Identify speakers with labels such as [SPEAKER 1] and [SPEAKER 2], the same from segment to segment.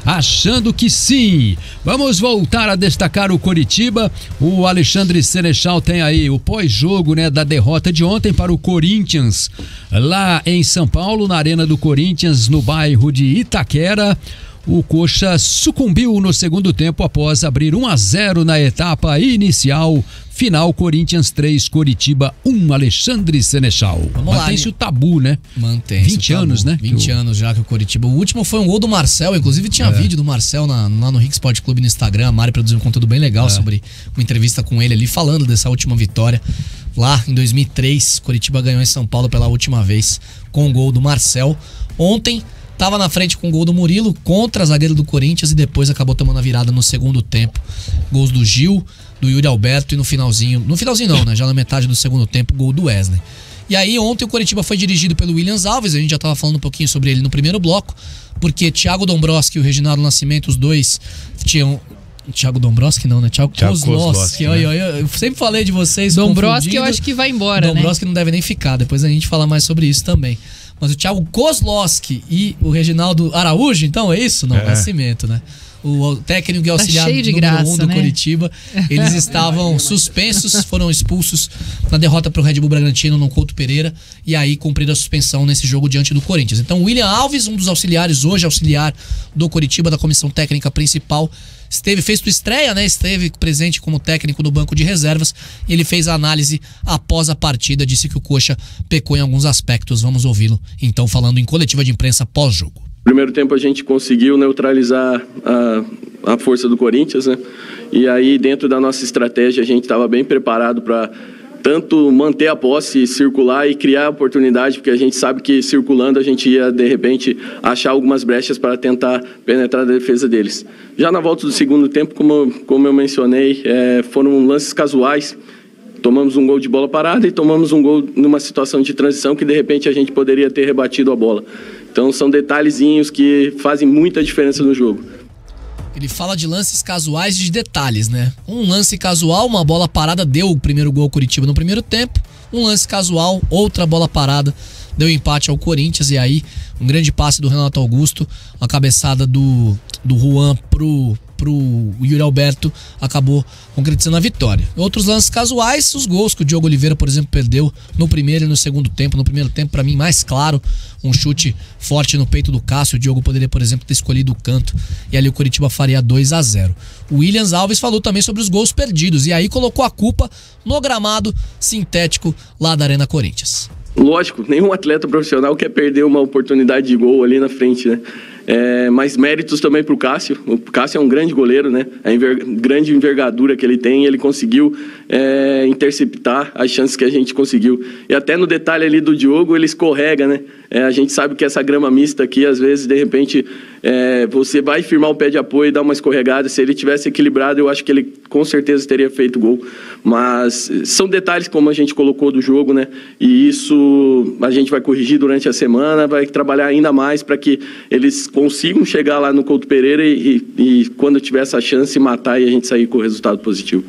[SPEAKER 1] Achando que sim. Vamos voltar a destacar o Coritiba. O Alexandre Senechal tem aí o pós-jogo, da derrota de ontem para o Corinthians lá em São Paulo, na Arena do Corinthians, no bairro de Itaquera. O Coxa sucumbiu no segundo tempo após abrir 1-0 na etapa inicial. Final, Corinthians 3, Coritiba 1, Alexandre Senechal. Mantém-se o tabu, né?
[SPEAKER 2] Mantém-se
[SPEAKER 1] 20 anos, né?
[SPEAKER 2] 20 anos já que o Coritiba... O último foi um gol do Marcel, inclusive tinha vídeo do Marcel lá no Rick Sport Clube no Instagram. A Mari produziu um conteúdo bem legal sobre uma entrevista com ele ali, falando dessa última vitória. Lá em 2003, Coritiba ganhou em São Paulo pela última vez com o gol do Marcel. Ontem... Tava na frente com o gol do Murilo contra a zagueiro do Corinthians e depois acabou tomando a virada no segundo tempo. Gols do Gil, do Yuri Alberto e no finalzinho não, né? Já na metade do segundo tempo, gol do Wesley. E aí ontem o Coritiba foi dirigido pelo Williams Alves, a gente já tava falando um pouquinho sobre ele no primeiro bloco, porque Thiago Dombrowski e o Reginaldo Nascimento, os dois tinham... Thiago Dombrowski não, né? Thiago Kozlowski. Eu sempre falei de vocês.
[SPEAKER 3] Dombrowski eu acho que vai embora,
[SPEAKER 2] Dombrowski não deve nem ficar, depois a gente fala mais sobre isso também. Mas o Thiago Kozlowski e o Reginaldo Araújo, então é isso? Não, Nascimento, né? O técnico e auxiliar número 1 do Coritiba, eles estavam suspensos, foram expulsos na derrota para o Red Bull Bragantino no Couto Pereira e aí cumpriram a suspensão nesse jogo diante do Corinthians. Então o William Alves, um dos auxiliares, hoje auxiliar do Coritiba, da comissão técnica principal, fez sua estreia, esteve presente como técnico no banco de reservas e ele fez a análise após a partida, disse que o Coxa pecou em alguns aspectos. Vamos ouvi-lo então falando em coletiva de imprensa pós-jogo.
[SPEAKER 4] Primeiro tempo a gente conseguiu neutralizar a força do Corinthians, E aí dentro da nossa estratégia a gente estava bem preparado para tanto manter a posse, circular e criar oportunidade, porque a gente sabe que circulando a gente ia de repente achar algumas brechas para tentar penetrar a defesa deles. Já na volta do segundo tempo, como eu mencionei, foram lances casuais. Tomamos um gol de bola parada e tomamos um gol numa situação de transição que de repente a gente poderia ter rebatido a bola. Então são detalhezinhos que fazem muita diferença no jogo.
[SPEAKER 2] Ele fala de lances casuais e de detalhes, Um lance casual, uma bola parada, deu o primeiro gol ao Coritiba no primeiro tempo. Um lance casual, outra bola parada, deu empate ao Corinthians. E aí, um grande passe do Renato Augusto, uma cabeçada do Juan pro Yuri Alberto acabou concretizando a vitória. Outros lances casuais, os gols que o Diogo Oliveira, por exemplo, perdeu no primeiro e no segundo tempo. No primeiro tempo, para mim, mais claro, um chute forte no peito do Cássio. O Diogo poderia, por exemplo, ter escolhido o canto e ali o Coritiba faria 2-0. O Williams Alves falou também sobre os gols perdidos e aí colocou a culpa no gramado sintético lá da Arena Corinthians.
[SPEAKER 4] Lógico, nenhum atleta profissional quer perder uma oportunidade de gol ali na frente, mas méritos também para o Cássio. O Cássio é um grande goleiro, A grande envergadura que ele tem, ele conseguiu interceptar as chances que a gente conseguiu. E até no detalhe ali do Diogo, ele escorrega, A gente sabe que essa grama mista aqui, às vezes, de repente, você vai firmar o pé de apoio e dar uma escorregada. Se ele tivesse equilibrado, eu acho que ele com certeza teria feito gol. Mas são detalhes como a gente colocou do jogo, E isso a gente vai corrigir durante a semana, vai trabalhar ainda mais para que eles consigam chegar lá no Couto Pereira e quando tiver essa chance, matar e a gente sair com o resultado positivo.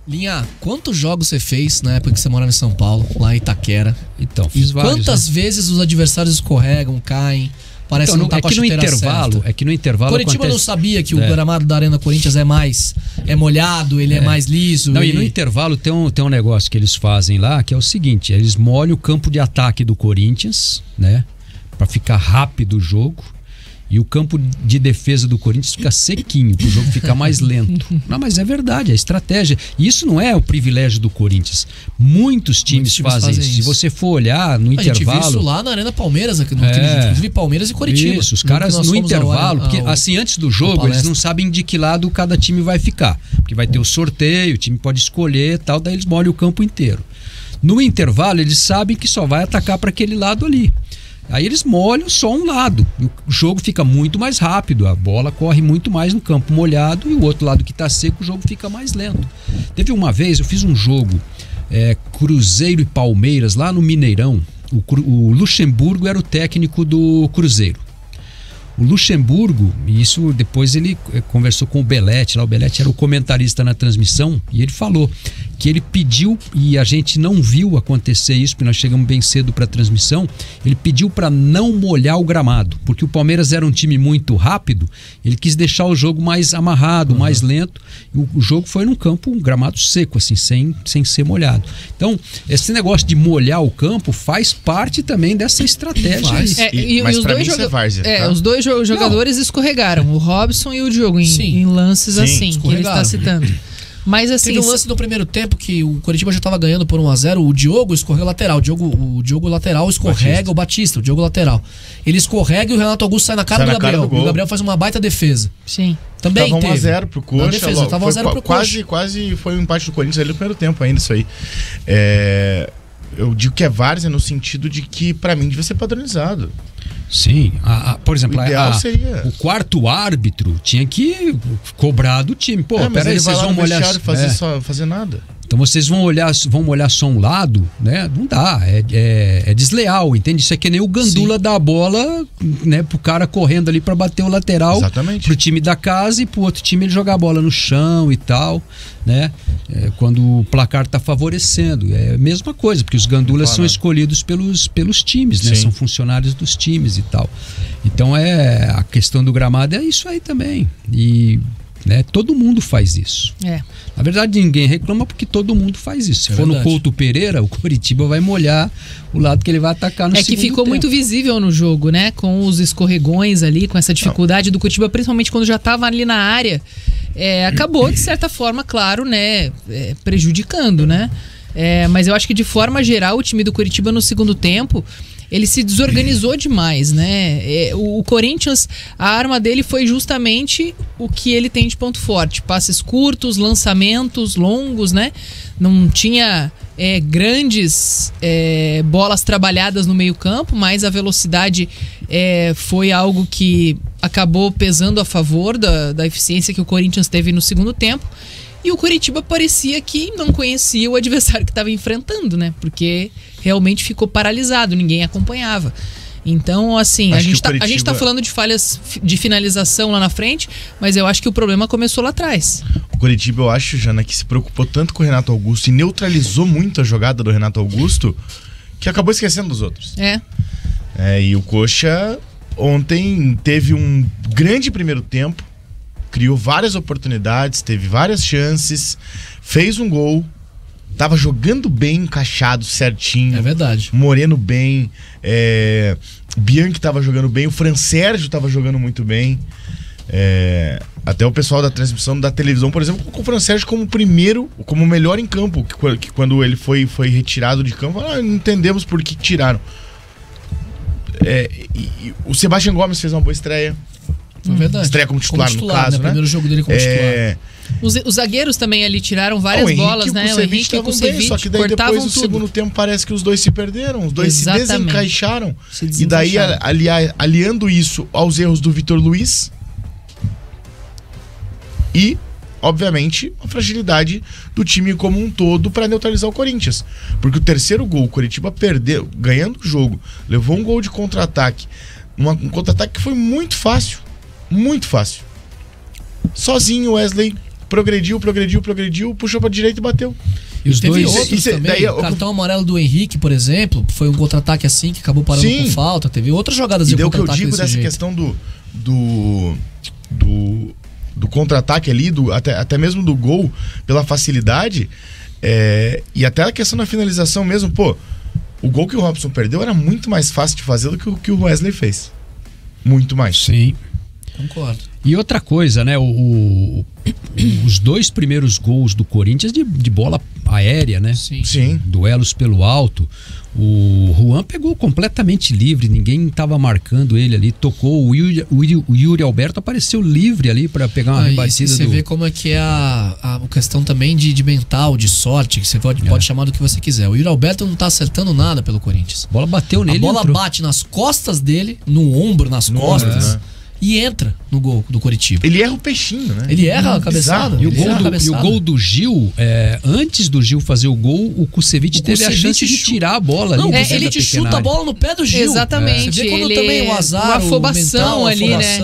[SPEAKER 2] Linha, quantos jogos você fez na época que você morava em São Paulo, lá em Itaquera?
[SPEAKER 1] Então, fiz vários.
[SPEAKER 2] Quantas vezes os adversários escorregam, caem? Parece que não tá com a chuteira certa.
[SPEAKER 1] É que no intervalo
[SPEAKER 2] Coritiba não sabia que o gramado da Arena Corinthians é molhado, ele é mais liso.
[SPEAKER 1] Não, e no intervalo tem um negócio que eles fazem lá, que é o seguinte: eles molham o campo de ataque do Corinthians, para ficar rápido o jogo. E o campo de defesa do Corinthians fica sequinho, para o jogo ficar mais lento. Não, mas é verdade, é estratégia. E isso não é o privilégio do Corinthians. Muitos times fazem isso. Se você for olhar no intervalo... A gente viu
[SPEAKER 2] isso lá na Arena Palmeiras, inclusive Palmeiras e Coritiba.
[SPEAKER 1] Isso, os caras no intervalo, porque assim, antes do jogo, eles não sabem de que lado cada time vai ficar. Porque vai ter o sorteio, o time pode escolher e tal, daí eles molham o campo inteiro. No intervalo, eles sabem que só vai atacar para aquele lado ali. Aí eles molham só um lado, o jogo fica muito mais rápido, a bola corre muito mais no campo molhado e o outro lado que está seco, o jogo fica mais lento. Teve uma vez, eu fiz um jogo, Cruzeiro e Palmeiras, lá no Mineirão. O Luxemburgo era o técnico do Cruzeiro. O Luxemburgo, e isso depois ele conversou com o Belletti, lá o Belletti era o comentarista na transmissão, e ele falou que ele pediu, e a gente não viu acontecer isso, porque nós chegamos bem cedo para a transmissão, ele pediu para não molhar o gramado, porque o Palmeiras era um time muito rápido, ele quis deixar o jogo mais amarrado, mais lento, e o jogo foi num campo, um gramado seco, assim, sem ser molhado. Então, esse negócio de molhar o campo faz parte também dessa estratégia.
[SPEAKER 3] Mas os dois os dois jogadores escorregaram, o Robson e o Diogo, em lances assim, que ele está citando. Mas assim,
[SPEAKER 2] teve um lance no primeiro tempo que o Coritiba já estava ganhando por 1-0, o Diogo escorreu lateral, o Diogo lateral escorrega, o Batista, o Diogo lateral. Ele escorrega e o Renato Augusto sai na cara do Gabriel. E o Gabriel faz uma baita defesa.
[SPEAKER 3] Sim.
[SPEAKER 2] Também
[SPEAKER 5] tava 1-0 pro Coxa.
[SPEAKER 2] Tava 1-0 pro Coxa.
[SPEAKER 5] Quase foi um empate do Corinthians ali no primeiro tempo ainda, isso aí. Eu digo que é várzea no sentido de que pra mim devia ser padronizado.
[SPEAKER 1] Sim, por exemplo,
[SPEAKER 5] o
[SPEAKER 1] quarto árbitro tinha que cobrar do time. Pô, peraí, vocês vão molhar
[SPEAKER 5] fazer nada.
[SPEAKER 1] Então vocês vão molhar só um lado, né? Não dá, é desleal, entende? Isso é que nem o Gandula dar a bola, né, pro cara correndo ali para bater o lateral.
[SPEAKER 5] Exatamente.
[SPEAKER 1] Pro time da casa e pro outro time ele jogar a bola no chão e tal, né? Quando o placar tá favorecendo. É a mesma coisa, porque os Gandulas são escolhidos pelos times, né? São funcionários dos times e tal. Então a questão do gramado é isso aí também. E todo mundo faz isso. Na verdade, ninguém reclama porque todo mundo faz isso. Se for no Couto Pereira, o Coritiba vai molhar o lado que ele vai atacar no segundo tempo.
[SPEAKER 3] É que ficou muito visível no jogo, né? Com os escorregões ali, com essa dificuldade do Coritiba, principalmente quando já estava ali na área. Acabou, de certa forma, claro, né? Prejudicando, né? Mas eu acho que, de forma geral, o time do Coritiba no segundo tempo, ele se desorganizou demais, né? O Corinthians, a arma dele foi justamente o que ele tem de ponto forte. Passes curtos, lançamentos longos, né? Não tinha grandes bolas trabalhadas no meio campo, mas a velocidade foi algo que acabou pesando a favor da eficiência que o Corinthians teve no segundo tempo. E o Coritiba parecia que não conhecia o adversário que estava enfrentando, né? Porque realmente ficou paralisado, ninguém acompanhava. Então, assim, a gente tá falando de falhas de finalização lá na frente, mas eu acho que o problema começou lá atrás.
[SPEAKER 5] O Coritiba, eu acho, Jana, que se preocupou tanto com o Renato Augusto e neutralizou muito a jogada do Renato Augusto, que acabou esquecendo dos outros. E o Coxa ontem teve um grande primeiro tempo, criou várias oportunidades, teve várias chances, fez um gol, tava jogando bem, encaixado certinho.
[SPEAKER 2] É verdade.
[SPEAKER 5] Moreno bem, Bianchi tava jogando bem, o Fran Sérgio tava jogando muito bem. Até o pessoal da transmissão da televisão, por exemplo, colocou o Fran Sérgio como o melhor em campo, que quando ele foi retirado de campo, não entendemos por que tiraram. O Sebastião Gomes fez uma boa estreia.
[SPEAKER 2] Foi verdade.
[SPEAKER 5] Estreia como titular, no caso, né?
[SPEAKER 2] Primeiro jogo dele como titular.
[SPEAKER 3] Os zagueiros também ali tiraram várias bolas, né? O Henrique e o Kusevich
[SPEAKER 5] só que daí depois do segundo tempo parece que os dois se perderam, os dois se desencaixaram. E daí, aliando isso aos erros do Vitor Luiz e, obviamente, a fragilidade do time como um todo para neutralizar o Corinthians. Porque o terceiro gol, o Coritiba perdeu, ganhando o jogo, levou um gol de contra-ataque. Um contra-ataque que foi muito fácil. Muito fácil. Sozinho o Wesley progrediu, puxou pra direita e bateu.
[SPEAKER 2] E os dois outros também, o cartão amarelo do Henrique, por exemplo, foi um contra-ataque assim que acabou parando com falta. Teve outras jogadas de contra-ataque.
[SPEAKER 5] E deu que eu digo dessa questão do contra-ataque ali, até mesmo do gol, pela facilidade, e até a questão da finalização mesmo, o gol que o Robson perdeu era muito mais fácil de fazer do que o que o Wesley fez. Muito mais.
[SPEAKER 1] Sim.
[SPEAKER 2] Concordo.
[SPEAKER 1] E outra coisa, né? Os dois primeiros gols do Corinthians de bola aérea, né?
[SPEAKER 5] Sim.
[SPEAKER 1] Duelos pelo alto. O Juan pegou completamente livre, ninguém estava marcando ele ali, tocou. O Yuri Alberto apareceu livre ali para pegar uma rebatida.
[SPEAKER 2] Você vê como é que é a questão também de mental, de sorte, que você pode chamar do que você quiser. O Yuri Alberto não tá acertando nada pelo Corinthians.
[SPEAKER 1] A bola bateu nele.
[SPEAKER 2] A bola bate nas costas dele, no ombro, nas costas.
[SPEAKER 5] Né?
[SPEAKER 2] e entra no gol do Coritiba.
[SPEAKER 5] Ele erra o peixinho, né?
[SPEAKER 2] Ele erra a cabeçada.
[SPEAKER 1] E o gol do Gil, antes do Gil fazer o gol, o Kusevich teve a chance de tirar a bola.
[SPEAKER 2] Não, ele te chuta a bola no pé do Gil.
[SPEAKER 3] Exatamente.
[SPEAKER 2] Você vê quando também o azar,
[SPEAKER 3] uma afobação ali, né?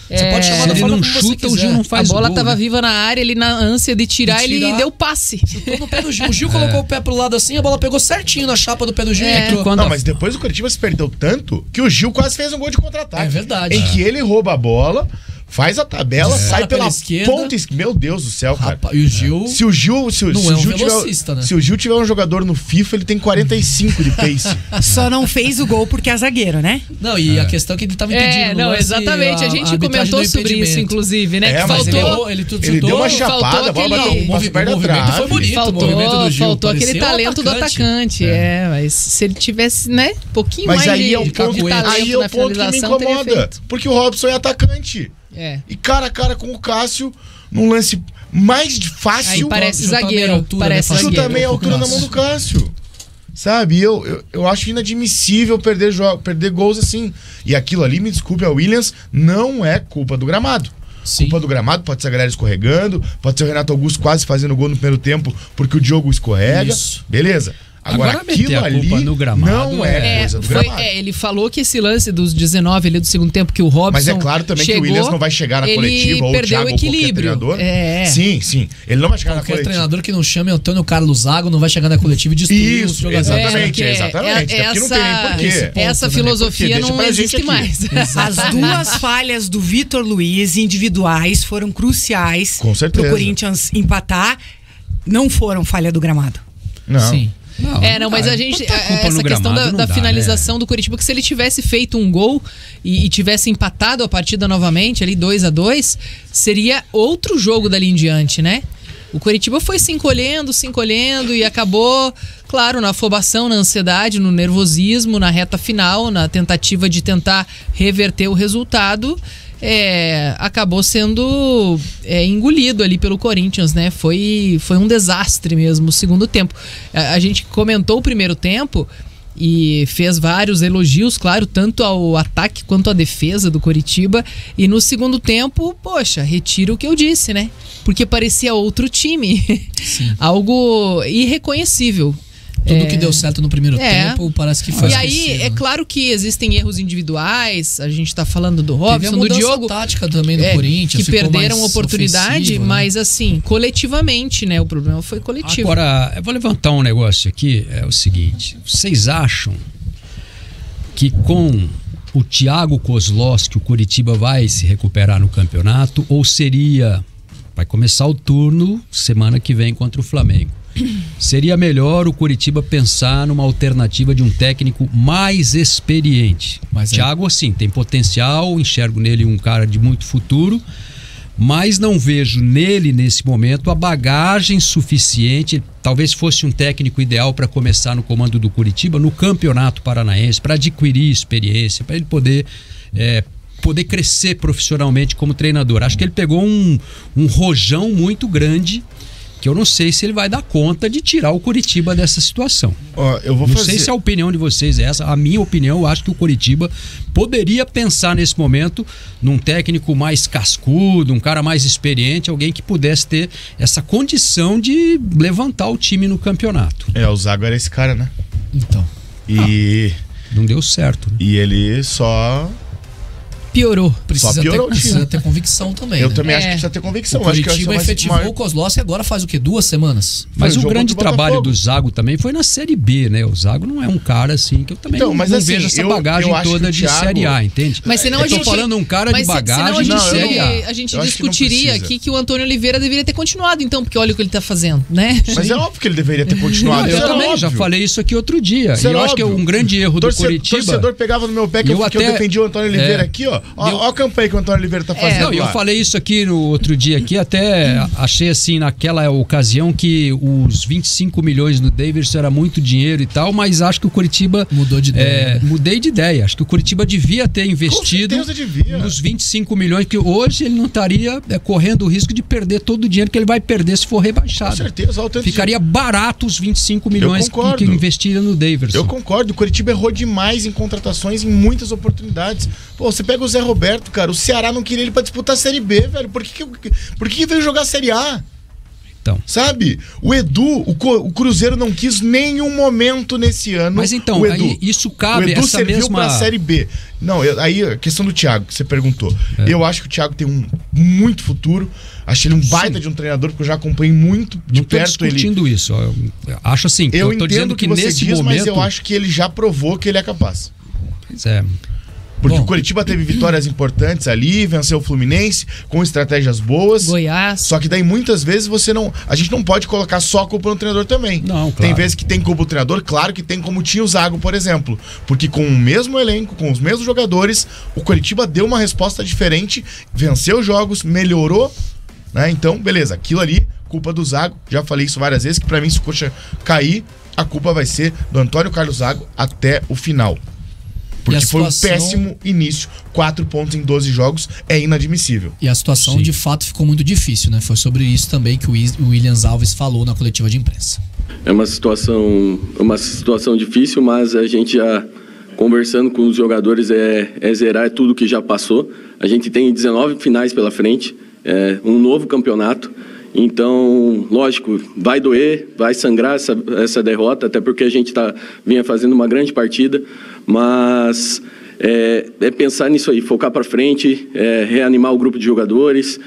[SPEAKER 2] Você pode chamar
[SPEAKER 1] se ele não chuta, o Gil não faz
[SPEAKER 3] a bola
[SPEAKER 1] gol,
[SPEAKER 3] tava
[SPEAKER 1] né?
[SPEAKER 3] viva na área, ele na ânsia de tirar, ele deu passe.
[SPEAKER 2] Chutou no pé do Gil. O Gil colocou o pé pro lado assim, a bola pegou certinho na chapa do pé do Gil e entrou.
[SPEAKER 5] Não, mas depois o Coritiba se perdeu tanto que o Gil quase fez um gol de contra-ataque.
[SPEAKER 2] É verdade.
[SPEAKER 5] Em que ele rouba a bola, faz a tabela, sai pela
[SPEAKER 2] esquerda.
[SPEAKER 5] ponta esquerda. Meu Deus do céu, cara.
[SPEAKER 2] E o Gil...
[SPEAKER 5] Se o Gil
[SPEAKER 2] não é um velocista, né?
[SPEAKER 5] Se o Gil tiver um jogador no FIFA, ele tem 45 de pace.
[SPEAKER 6] Só não fez o gol porque é zagueiro, né?
[SPEAKER 2] Não, e a questão é que ele tava impedindo.
[SPEAKER 3] Não, exatamente. A gente comentou sobre isso, inclusive, né?
[SPEAKER 5] Que
[SPEAKER 3] faltou...
[SPEAKER 2] Ele
[SPEAKER 5] deu uma chapada, a bola bateu,
[SPEAKER 2] o movimento foi bonito.
[SPEAKER 3] Faltou aquele talento do atacante. Mas se ele tivesse, né, um pouquinho mais
[SPEAKER 5] de
[SPEAKER 3] talento na finalização, teria feito.
[SPEAKER 5] Porque o Robson é atacante. E cara a cara com o Cássio, num lance mais fácil.
[SPEAKER 3] Aí parece zagueiro.
[SPEAKER 5] Chuta meia altura na mão do Cássio. Sabe? Eu acho inadmissível perder gols assim. E aquilo ali, me desculpe, a Williams, não é culpa do gramado. Sim. Culpa do gramado pode ser a galera escorregando, pode ser o Renato Augusto quase fazendo gol no primeiro tempo porque o Diogo escorrega. Isso. Beleza. Agora aquilo ali
[SPEAKER 1] no gramado
[SPEAKER 5] não é coisa do gramado.
[SPEAKER 3] Ele falou que esse lance dos 19 ali do segundo tempo que o Robson
[SPEAKER 5] Mas é claro também
[SPEAKER 3] chegou,
[SPEAKER 5] que o Williams não vai chegar na coletiva ou o Thiago ou qualquer treinador. Sim. Ele não vai chegar na coletiva.
[SPEAKER 2] Qualquer treinador que não chame Antônio Carlos Zago não vai chegar na coletiva e destruir os jogadores.
[SPEAKER 5] Exatamente. Porque não tem porquê.
[SPEAKER 3] Essa filosofia não existe mais.
[SPEAKER 6] As duas falhas do Vitor Luiz individuais foram cruciais para o Corinthians empatar. Não foram falha do gramado.
[SPEAKER 5] Não.
[SPEAKER 2] Sim.
[SPEAKER 3] Mas a gente. Essa questão da finalização do Coritiba, que se ele tivesse feito um gol e tivesse empatado a partida novamente, ali 2-2, seria outro jogo dali em diante, né? O Coritiba foi se encolhendo e acabou, claro, na afobação, na ansiedade, no nervosismo, na reta final, na tentativa de tentar reverter o resultado. Acabou sendo engolido ali pelo Corinthians, né? Foi um desastre mesmo o segundo tempo. A gente comentou o primeiro tempo e fez vários elogios, claro, tanto ao ataque quanto à defesa do Coritiba. E no segundo tempo, poxa, retiro o que eu disse, né? Porque parecia outro time. Algo irreconhecível.
[SPEAKER 2] Tudo que deu certo no primeiro tempo parece que foi esquecido.
[SPEAKER 3] E aí, é claro que existem erros individuais. A gente tá falando do Robson, do Diogo.
[SPEAKER 2] Tática também do Corinthians.
[SPEAKER 3] Que perderam oportunidade, mas assim, coletivamente, né? O problema foi coletivo.
[SPEAKER 1] Agora, eu vou levantar um negócio aqui. É o seguinte. Vocês acham que com o Thiago Kozlowski o Coritiba vai se recuperar no campeonato? Ou vai começar o turno semana que vem contra o Flamengo? Seria melhor o Coritiba pensar numa alternativa de um técnico mais experiente. Thiago, assim, tem potencial, enxergo nele um cara de muito futuro, mas não vejo nele, nesse momento, a bagagem suficiente. Talvez fosse um técnico ideal para começar no comando do Coritiba, no Campeonato Paranaense, para adquirir experiência, para ele poder crescer profissionalmente como treinador. Acho que ele pegou um rojão muito grande, que eu não sei se ele vai dar conta de tirar o Coritiba dessa situação. Não sei se a opinião de vocês é essa. A minha opinião, eu acho que o Coritiba poderia pensar nesse momento num técnico mais cascudo, um cara mais experiente, alguém que pudesse ter essa condição de levantar o time no campeonato.
[SPEAKER 5] O Zago era esse cara, né?
[SPEAKER 2] Então.
[SPEAKER 1] Não deu certo. Né?
[SPEAKER 5] E ele só...
[SPEAKER 3] piorou.
[SPEAKER 2] Precisa ter convicção também.
[SPEAKER 5] Eu também acho que precisa ter convicção.
[SPEAKER 2] O Coritiba efetivou o Kozlowski e agora faz o quê? 2 semanas?
[SPEAKER 1] Mas o grande trabalho do Zago também foi na Série B, né? O Zago não é um cara assim que eu também não vejo essa bagagem toda de Série A, entende?
[SPEAKER 3] Mas senão
[SPEAKER 1] eu tô falando um cara de bagagem de Série A.
[SPEAKER 3] A gente discutiria aqui que o Antônio Oliveira deveria ter continuado, então, porque olha o que ele tá fazendo, né?
[SPEAKER 5] Mas é óbvio que ele deveria ter continuado.
[SPEAKER 1] Eu também já falei isso aqui outro dia. E eu acho que é um grande erro do Coritiba. O torcedor
[SPEAKER 5] pegava no meu pé que eu defendi o Antônio Oliveira aqui, ó. Ó a campanha que o Antônio Oliveira tá fazendo.
[SPEAKER 1] Eu falei isso aqui no outro dia aqui, até achei assim naquela ocasião que os 25 milhões do Davidson era muito dinheiro e tal, mas acho que o Coritiba
[SPEAKER 2] mudou de ideia.
[SPEAKER 1] Mudei de ideia. Acho que o Coritiba devia ter investido nos 25 milhões, que hoje ele não estaria correndo o risco de perder todo o dinheiro que ele vai perder se for rebaixado.
[SPEAKER 5] Com certeza.
[SPEAKER 1] Ficaria barato os 25 milhões que investiria no Davidson.
[SPEAKER 5] Eu concordo. O Coritiba errou demais em contratações, em muitas oportunidades. Pô, você pega Zé Roberto, cara. O Ceará não queria ele pra disputar a Série B, velho. Por que veio jogar a Série A?
[SPEAKER 1] Então.
[SPEAKER 5] Sabe? O Edu, o Cruzeiro não quis nenhum momento nesse ano.
[SPEAKER 1] Mas então, aí isso cabe,
[SPEAKER 5] o Edu
[SPEAKER 1] essa
[SPEAKER 5] serviu
[SPEAKER 1] mesma...
[SPEAKER 5] pra Série B. Não, aí a questão do Thiago, que você perguntou. Eu acho que o Thiago tem muito futuro. Achei ele um baita de um treinador, porque eu já acompanhei muito de perto ele.
[SPEAKER 1] Não tô discutindo isso. Eu acho assim,
[SPEAKER 5] eu
[SPEAKER 1] tô dizendo que
[SPEAKER 5] você
[SPEAKER 1] nesse
[SPEAKER 5] diz,
[SPEAKER 1] momento...
[SPEAKER 5] mas eu acho que ele já provou que ele é capaz.
[SPEAKER 1] Pois é.
[SPEAKER 5] Porque o Coritiba teve vitórias importantes ali, venceu o Fluminense com estratégias boas.
[SPEAKER 3] Goiás.
[SPEAKER 5] Só que daí muitas vezes a gente não pode colocar só a culpa no treinador também.
[SPEAKER 1] Não, claro.
[SPEAKER 5] Tem vezes que tem culpa no treinador, claro que tem, como tinha o Zago, por exemplo. Porque com o mesmo elenco, com os mesmos jogadores, o Coritiba deu uma resposta diferente, venceu jogos, melhorou, né? Então, beleza, aquilo ali, culpa do Zago. Já falei isso várias vezes, que pra mim, se o Coxa cair, a culpa vai ser do Antônio Carlos Zago até o final. Porque foi um péssimo início. 4 pontos em 12 jogos é inadmissível.
[SPEAKER 2] E a situação, de fato, ficou muito difícil, né? Foi sobre isso também que o Williams Alves falou na coletiva de imprensa.
[SPEAKER 4] É uma situação difícil, mas a gente já, conversando com os jogadores, é zerar tudo que já passou. A gente tem 19 finais pela frente, um novo campeonato. Então, lógico, vai doer, vai sangrar essa derrota, até porque a gente vinha fazendo uma grande partida, mas é pensar nisso aí, focar para frente, reanimar o grupo de jogadores.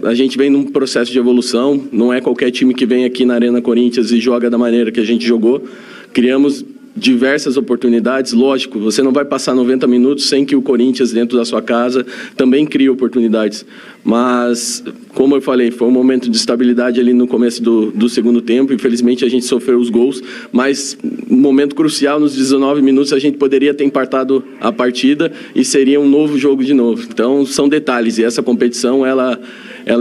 [SPEAKER 4] A gente vem num processo de evolução, não é qualquer time que vem aqui na Arena Corinthians e joga da maneira que a gente jogou. Criamos diversas oportunidades, lógico, você não vai passar 90 minutos sem que o Corinthians, dentro da sua casa, também crie oportunidades. Mas, como eu falei, foi um momento de estabilidade ali no começo do segundo tempo. Infelizmente, a gente sofreu os gols, mas um momento crucial, nos 19 minutos, a gente poderia ter empatado a partida e seria um novo jogo de novo. Então, são detalhes, e essa competição, ela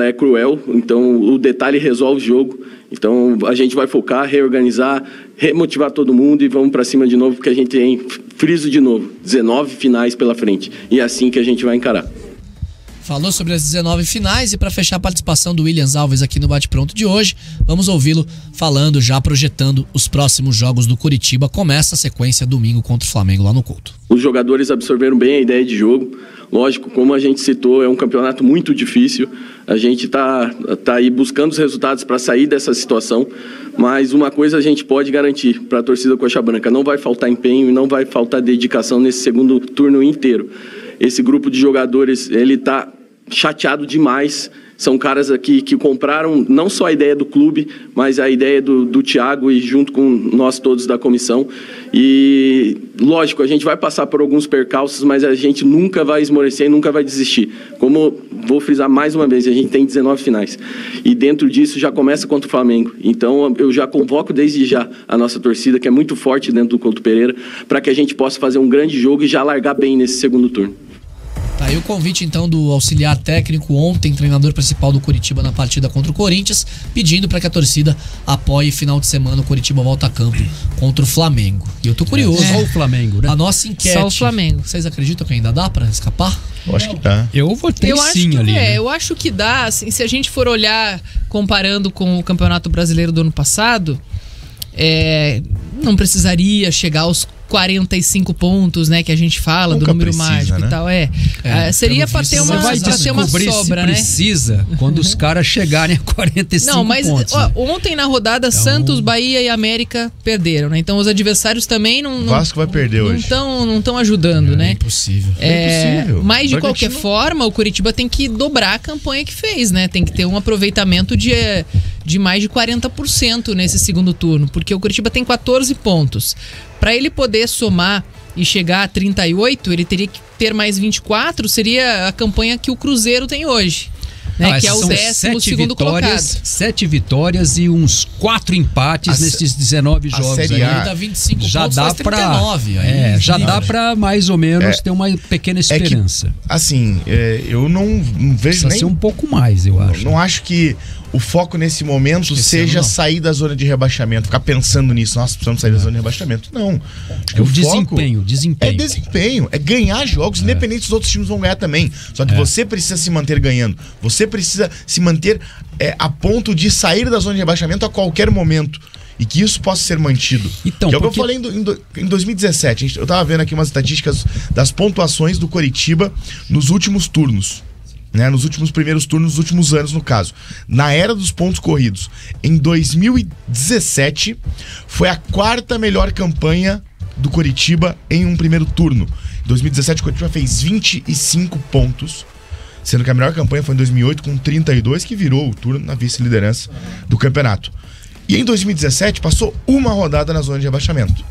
[SPEAKER 4] é cruel, então o detalhe resolve o jogo. Então, a gente vai focar, reorganizar, remotivar todo mundo e vamos para cima de novo, porque a gente tem, friso de novo, 19 finais pela frente. E é assim que a gente vai encarar.
[SPEAKER 2] Falou sobre as 19 finais, e para fechar a participação do Williams Alves aqui no Bate Pronto de hoje, vamos ouvi-lo falando, já projetando os próximos jogos do Coritiba. Começa a sequência domingo contra o Flamengo lá no Couto.
[SPEAKER 4] Os jogadores absorveram bem a ideia de jogo. Lógico, como a gente citou, é um campeonato muito difícil. A gente tá aí buscando os resultados para sair dessa situação. Mas uma coisa a gente pode garantir para a torcida Coxa Branca: não vai faltar empenho e não vai faltar dedicação nesse segundo turno inteiro. Esse grupo de jogadores, ele está chateado demais. São caras aqui que compraram não só a ideia do clube, mas a ideia do Thiago, e junto com nós todos da comissão. E, lógico, a gente vai passar por alguns percalços, mas a gente nunca vai esmorecer e nunca vai desistir. Como vou frisar mais uma vez, a gente tem 19 finais. E dentro disso já começa contra o Flamengo. Então eu já convoco desde já a nossa torcida, que é muito forte dentro do Couto Pereira, para que a gente possa fazer um grande jogo e já largar bem nesse segundo turno.
[SPEAKER 2] Tá aí o convite então do auxiliar técnico, ontem treinador principal do Coritiba na partida contra o Corinthians, pedindo para que a torcida apoie final de semana o Coritiba volta a campo contra o Flamengo. E eu tô curioso.
[SPEAKER 1] Só o Flamengo, né?
[SPEAKER 2] A nossa enquete.
[SPEAKER 3] Só o Flamengo.
[SPEAKER 2] Vocês acreditam que ainda dá para escapar?
[SPEAKER 5] Eu acho que dá.
[SPEAKER 1] Eu votei sim ali. Né?
[SPEAKER 3] Eu acho que dá. Assim, se a gente for olhar comparando com o Campeonato Brasileiro do ano passado, não precisaria chegar aos 45 pontos, né, que a gente fala, nunca do número mágico, né? E tal. Seria para ter uma sobra, né?
[SPEAKER 1] Precisa quando os caras chegarem a 45
[SPEAKER 3] não, mas,
[SPEAKER 1] pontos.
[SPEAKER 3] Ó, ontem na rodada, então... Santos, Bahia e América perderam, né? Então os adversários também não
[SPEAKER 5] Vasco vai perder hoje.
[SPEAKER 3] Não estão ajudando, né?
[SPEAKER 2] É impossível.
[SPEAKER 3] Mas de qualquer forma, o Coritiba tem que dobrar a campanha que fez, né? Tem que ter um aproveitamento de mais de 40% nesse segundo turno, porque o Coritiba tem 14 pontos. Para ele poder somar e chegar a 38, ele teria que ter mais 24, seria a campanha que o Cruzeiro tem hoje, né? Que é o 12º colocado.
[SPEAKER 1] 7 vitórias e uns 4 empates nesses 19 jogos.
[SPEAKER 5] Série A
[SPEAKER 2] dá 25
[SPEAKER 1] já
[SPEAKER 2] pontos,
[SPEAKER 1] dá
[SPEAKER 2] faz 39.
[SPEAKER 1] Já dá para mais ou menos ter uma pequena esperança.
[SPEAKER 5] Que, assim, eu não vejo
[SPEAKER 1] precisa
[SPEAKER 5] nem...
[SPEAKER 1] ser um pouco mais, eu acho.
[SPEAKER 5] Não acho que o foco nesse momento seja sair da zona de rebaixamento, ficar pensando nisso, nossa, precisamos sair da zona de rebaixamento. Não. Acho que o
[SPEAKER 1] desempenho.
[SPEAKER 5] É desempenho, é ganhar jogos, independente dos outros times vão ganhar também. Só que você precisa se manter ganhando. Você precisa se manter a ponto de sair da zona de rebaixamento a qualquer momento. e que isso possa ser mantido.
[SPEAKER 1] Então,
[SPEAKER 5] que é o que eu falei em 2017. Eu tava vendo aqui umas estatísticas das pontuações do Coritiba nos últimos turnos. Né, nos últimos primeiros turnos, nos últimos anos, no caso. Na era dos pontos corridos, em 2017, foi a 4ª melhor campanha do Coritiba em um primeiro turno. Em 2017, o Coritiba fez 25 pontos, sendo que a melhor campanha foi em 2008, com 32, que virou o turno na vice-liderança do campeonato. E em 2017, passou uma rodada na zona de rebaixamento.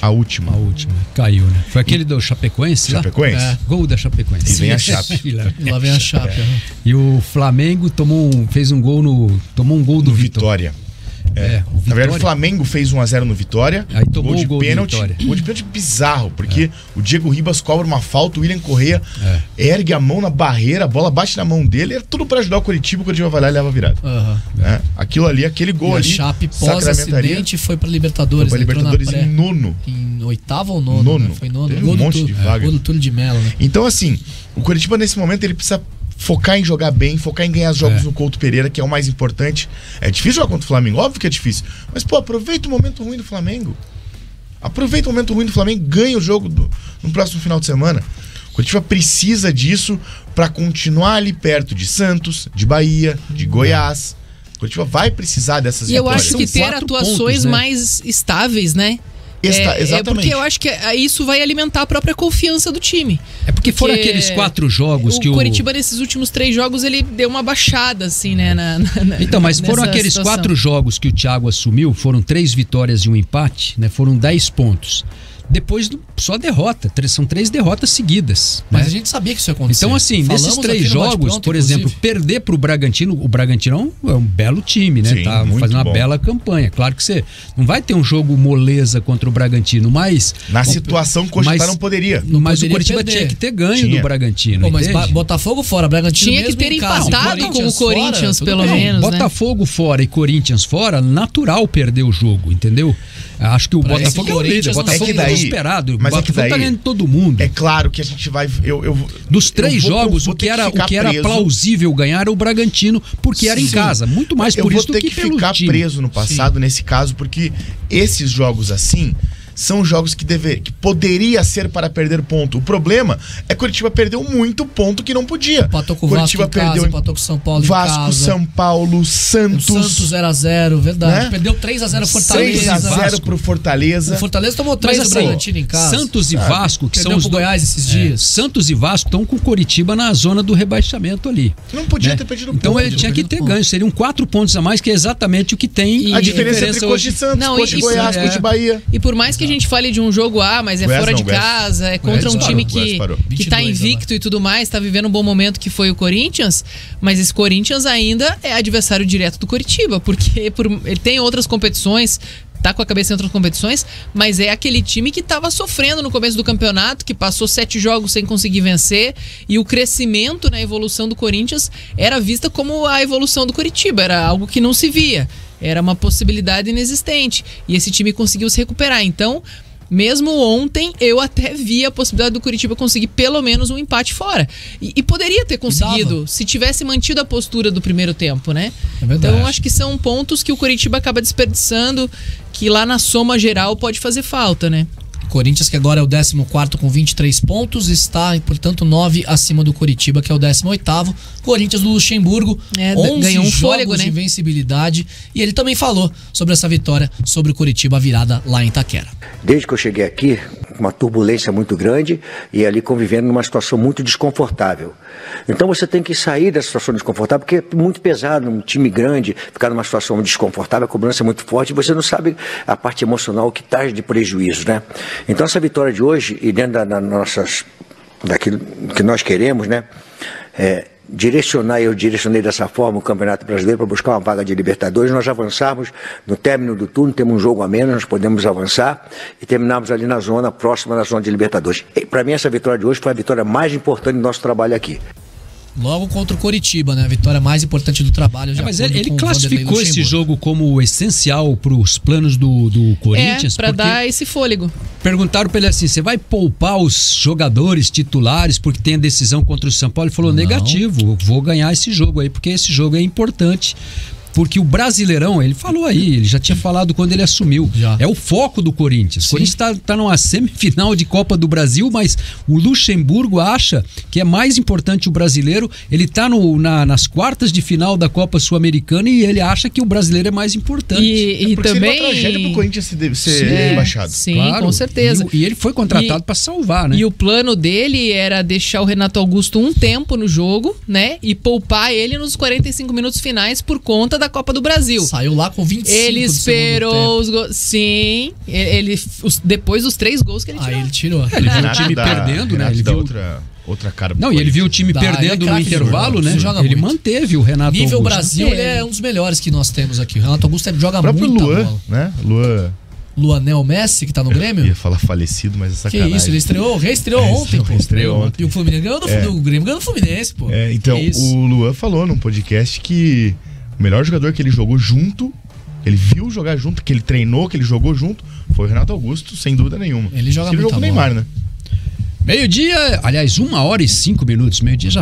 [SPEAKER 5] A última.
[SPEAKER 1] Caiu, né? Foi aquele do Chapecoense?
[SPEAKER 5] Chapecoense?
[SPEAKER 1] Gol da Chapecoense.
[SPEAKER 5] E vem a Chape.
[SPEAKER 2] Lá vem a Chape.
[SPEAKER 1] E o Flamengo tomou um gol do
[SPEAKER 5] Vitória. Na verdade, o Flamengo fez 1-0 no Vitória.
[SPEAKER 1] Aí tomou
[SPEAKER 5] gol de pênalti. Gol de pênalti bizarro, porque o Diego Ribas cobra uma falta, o William Correa ergue a mão na barreira, a bola bate na mão dele, é tudo pra ajudar o Coritiba vai lá e leva a virada. Aquilo ali, aquele gol
[SPEAKER 2] e
[SPEAKER 5] ali.
[SPEAKER 2] A Chape pós-acidente foi pra Libertadores.
[SPEAKER 5] Foi pra Libertadores em nono.
[SPEAKER 2] Em 8º ou nono? Né? Foi nono.
[SPEAKER 5] Teve um monte de vaga.
[SPEAKER 2] Gol do Túlio de Mello, né?
[SPEAKER 5] Então, assim, o Coritiba nesse momento ele precisa focar em jogar bem, focar em ganhar os jogos no Couto Pereira, que é o mais importante. É difícil jogar contra o Flamengo, óbvio que é difícil. Mas, aproveita o momento ruim do Flamengo. Aproveita o momento ruim do Flamengo, ganha o jogo no próximo final de semana. O Coritiba precisa disso para continuar ali perto de Santos, de Bahia, de Goiás. O Coritiba vai precisar dessas vitórias.
[SPEAKER 3] E eu acho que ter atuações mais estáveis, né?
[SPEAKER 5] Exatamente.
[SPEAKER 3] Porque eu acho que isso vai alimentar a própria confiança do time.
[SPEAKER 1] Porque foram aqueles 4 jogos que
[SPEAKER 3] o Coritiba, nesses últimos 3 jogos, ele deu uma baixada, assim, né?
[SPEAKER 1] Então, mas foram aqueles situação. 4 jogos que o Thiago assumiu, foram 3 vitórias e um empate, né? Foram 10 pontos. Depois, só derrota. São 3 derrotas seguidas.
[SPEAKER 2] Mas
[SPEAKER 1] né?
[SPEAKER 2] A gente sabia que isso ia acontecer.
[SPEAKER 1] Então, assim, nesses 3 jogos, por exemplo, perder pro Bragantino, o Bragantino é um belo time, né?
[SPEAKER 5] Sim,
[SPEAKER 1] tá fazendo uma bela campanha. Claro que você não vai ter um jogo moleza contra o Bragantino, mas...
[SPEAKER 5] Na situação que o Coritiba não poderia.
[SPEAKER 1] Mas o Coritiba tinha que ter ganho do Bragantino.
[SPEAKER 2] Mas Botafogo fora, Bragantino
[SPEAKER 3] tinha que ter empatado com o Corinthians,
[SPEAKER 2] fora,
[SPEAKER 3] pelo menos, né?
[SPEAKER 1] Botafogo fora e Corinthians fora, natural perder o jogo, entendeu? Acho que o Botafogo é o líder. O Botafogo é desesperado.
[SPEAKER 5] Mas
[SPEAKER 1] Botafogo tá ganhando todo mundo.
[SPEAKER 5] É claro que a gente vai...
[SPEAKER 1] Dos 3 jogos, o que era plausível ganhar era o Bragantino, porque era em casa. Muito mais por isso do que pelo time.
[SPEAKER 5] Eu vou ter que ficar preso no passado nesse caso, porque esses jogos assim... são jogos que poderia ser para perder ponto. O problema é que o Coritiba perdeu muito ponto que não podia.
[SPEAKER 2] Empatou com o Vasco em casa, empatou com o São Paulo em casa.
[SPEAKER 5] Vasco, São Paulo, Santos.
[SPEAKER 2] Santos 0-0, verdade. Né? Perdeu 3-0 Fortaleza.
[SPEAKER 5] 3-0 pro Fortaleza.
[SPEAKER 2] O Fortaleza tomou 3 do Bragantino em casa.
[SPEAKER 1] Santos e Vasco, que são os
[SPEAKER 2] Goiás esses dias.
[SPEAKER 1] Santos e Vasco estão com o Coritiba na zona do rebaixamento ali.
[SPEAKER 5] Não podia ter perdido ponto.
[SPEAKER 1] Então ele tinha que ter ganho. Seriam 4 pontos a mais, que é exatamente o que tem.
[SPEAKER 5] A diferença entre Coxa e Santos, Coxa e Goiás, Coxa e Bahia.
[SPEAKER 3] E por mais que a gente fale de um jogo mas é fora de casa, é contra um time que tá invicto e tudo mais, tá vivendo um bom momento, que foi o Corinthians, mas esse Corinthians ainda é adversário direto do Coritiba, porque ele tem outras competições, tá com a cabeça em outras competições, mas é aquele time que tava sofrendo no começo do campeonato, que passou 7 jogos sem conseguir vencer, e o crescimento na evolução do Corinthians era vista como a evolução do Coritiba, era algo que não se via, era uma possibilidade inexistente, e esse time conseguiu se recuperar. Então, mesmo ontem, eu até vi a possibilidade do Coritiba conseguir pelo menos um empate fora. E poderia ter conseguido, se tivesse mantido a postura do primeiro tempo, né?
[SPEAKER 2] É verdade.
[SPEAKER 3] Então, acho que são pontos que o Coritiba acaba desperdiçando, que lá na soma geral pode fazer falta, né?
[SPEAKER 2] Corinthians, que agora é o 14º com 23 pontos, está, portanto, 9 acima do Coritiba, que é o 18º. Corinthians do Luxemburgo, 11 ganhou um fôlego, jogos de invencibilidade. E ele também falou sobre essa vitória sobre o Coritiba, virada lá em Itaquera.
[SPEAKER 7] Desde que eu cheguei aqui, uma turbulência muito grande e ali convivendo numa situação muito desconfortável. Então você tem que sair dessa situação desconfortável, porque é muito pesado, um time grande, ficar numa situação desconfortável, a cobrança é muito forte e você não sabe a parte emocional que traz de prejuízo, né? Então essa vitória de hoje, e dentro daquilo que nós queremos, né? Eu direcionei dessa forma o Campeonato Brasileiro para buscar uma vaga de Libertadores. Nós avançarmos no término do turno, temos um jogo a menos, nós podemos avançar e terminarmos ali na zona próxima da zona de Libertadores. Para mim, essa vitória de hoje foi a vitória mais importante do nosso trabalho aqui.
[SPEAKER 2] Logo contra o Coritiba, né? A vitória mais importante do trabalho.
[SPEAKER 1] Mas ele classificou esse jogo como essencial para os planos do Corinthians.
[SPEAKER 3] Para dar esse fôlego.
[SPEAKER 1] Perguntaram para ele assim: você vai poupar os jogadores titulares porque tem a decisão contra o São Paulo? Ele falou: negativo, vou ganhar esse jogo aí, porque esse jogo é importante. porque o Brasileirão, ele falou aí, ele já tinha falado quando ele assumiu, é o foco do Corinthians. O Corinthians tá numa semifinal de Copa do Brasil, mas o Luxemburgo acha que é mais importante o brasileiro, ele tá nas quartas de final da Copa Sul-Americana e ele acha que o brasileiro é mais importante.
[SPEAKER 3] E também...
[SPEAKER 5] seria uma tragédia pro Corinthians ser rebaixado.
[SPEAKER 3] Sim, claro, com certeza.
[SPEAKER 1] E ele foi contratado para salvar, né?
[SPEAKER 3] E o plano dele era deixar o Renato Augusto um tempo no jogo, né? E poupar ele nos 45 minutos finais por conta da Copa do Brasil.
[SPEAKER 2] Saiu lá com 25.
[SPEAKER 3] Ele esperou os gols. Sim, depois dos 3 gols que ele tirou.
[SPEAKER 2] Aí ele tirou.
[SPEAKER 1] Ele viu o time perdendo, né? Ele viu
[SPEAKER 5] outra cara.
[SPEAKER 1] Não, e ele viu o time perdendo no intervalo, né? Ele manteve o Renato Augusto.
[SPEAKER 2] Nível Brasil, ele é um dos melhores que nós temos aqui. O Renato Augusto joga muito. O
[SPEAKER 5] próprio Luan, né?
[SPEAKER 2] Luanel Messi, que tá no Grêmio?
[SPEAKER 5] Eu ia falar falecido, mas é sacanagem.
[SPEAKER 2] Que isso, ele reestreou ontem, pô.
[SPEAKER 5] Reestreou ontem.
[SPEAKER 2] E o Fluminense ganhou o Grêmio ganhou do Fluminense, pô.
[SPEAKER 5] Então, o Luan falou num podcast que o melhor jogador que ele jogou junto, ele viu jogar junto, que ele treinou, que ele jogou junto, foi o Renato Augusto, sem dúvida nenhuma.
[SPEAKER 2] Ele joga muito
[SPEAKER 5] com o Neymar, né?
[SPEAKER 1] Meio-dia, aliás, 1h05, meio-dia já